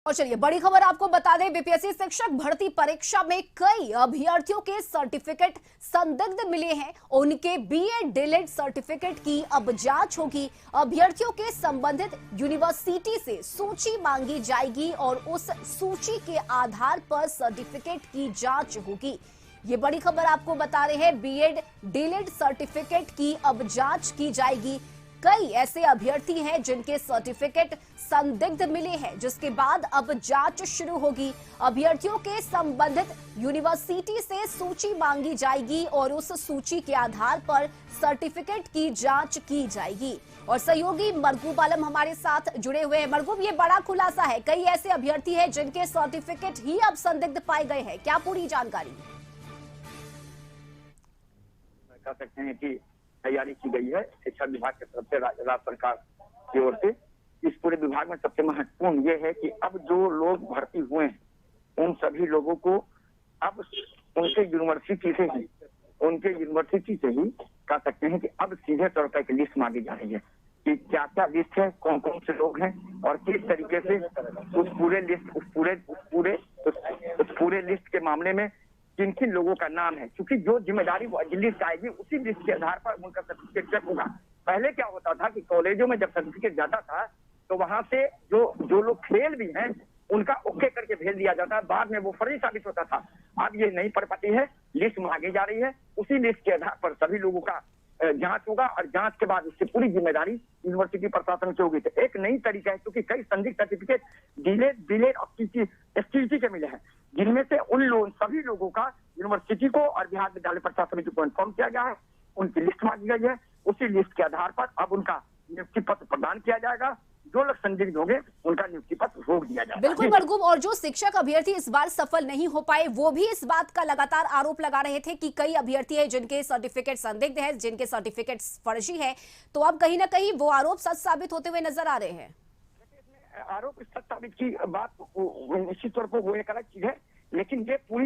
और चलिए बड़ी खबर आपको बता दें, बीपीएससी शिक्षक भर्ती परीक्षा में कई अभ्यर्थियों के सर्टिफिकेट संदिग्ध मिले हैं। उनके बीएड डीएलएड सर्टिफिकेट की अब जांच होगी। अभ्यर्थियों के संबंधित यूनिवर्सिटी से सूची मांगी जाएगी और उस सूची के आधार पर सर्टिफिकेट की जांच होगी। ये बड़ी खबर आपको बता रहे हैं, बीएड डीएलएड सर्टिफिकेट की अब जांच की जाएगी। कई ऐसे अभ्यर्थी हैं जिनके सर्टिफिकेट संदिग्ध मिले हैं, जिसके बाद अब जांच शुरू होगी। अभ्यर्थियों के संबंधित यूनिवर्सिटी से सूची मांगी जाएगी और उस सूची के आधार पर सर्टिफिकेट की जांच की जाएगी। और सहयोगी मरगूब आलम हमारे साथ जुड़े हुए हैं। मरगूब, ये बड़ा खुलासा है, कई ऐसे अभ्यर्थी हैं जिनके सर्टिफिकेट ही अब संदिग्ध पाए गए हैं, क्या पूरी जानकारी? कह सकते हैं कि तैयारी की गई है शिक्षा विभाग की तरफ से, राज्य सरकार की ओर से। इस पूरे विभाग में सबसे महत्वपूर्ण ये है कि अब जो लोग भर्ती हुए हैं उन सभी लोगों को अब उनके यूनिवर्सिटी से ही कह सकते हैं कि अब सीधे तौर पर एक लिस्ट मांगी जा रही है कि क्या क्या लिस्ट है, कौन कौन से लोग हैं और किस तरीके से उस पूरे लिस्ट के मामले में किन किन लोगों का नाम है, क्योंकि जो जिम्मेदारी लिस्ट आएगी उसी लिस्ट के आधार पर उनका सर्टिफिकेट चेक होगा। पहले क्या होता था कि कॉलेजों में जब सर्टिफिकेट जाता था तो वहां से जो लोग फेल भी हैं उनका ओके करके भेज दिया जाता है, बाद में वो फर्जी साबित होता था। अब ये नहीं पड़ पाती है, लिस्ट मांगी जा रही है, उसी लिस्ट के आधार पर सभी लोगों का जांच होगा और जांच के बाद इसकी पूरी जिम्मेदारी यूनिवर्सिटी प्रशासन की होगी। तो एक नई तरीका है, क्योंकि कई संदिग्ध सर्टिफिकेट डीलेड और एसटीटी के मिले हैं, जिनमें से सभी लोगों का यूनिवर्सिटी को और बिहार विद्यालय परीक्षा समिति को इन्फॉर्म किया गया है, उनकी लिस्ट मांगी गई है। उसी लिस्ट के आधार पर अब उनका नियुक्ति पत्र प्रदान किया जाएगा। जो लोग संदिग्ध होंगे उनका नियुक्ति पत्र रोक दिया जाएगा। बिल्कुल मरगूब, और जो शिक्षक अभ्यर्थी इस बार सफल नहीं हो पाए वो भी इस बात का लगातार आरोप लगा रहे थे कि कई अभ्यर्थी हैं जिनके सर्टिफिकेट संदिग्ध है, जिनके सर्टिफिकेट फर्जी है। तो अब कहीं ना कहीं वो आरोप सच साबित होते हुए नजर आ रहे हैं। आरोप सच साबित की बात निश्चित तौर पर वो एक अलग चीज है, लेकिन ये पूरा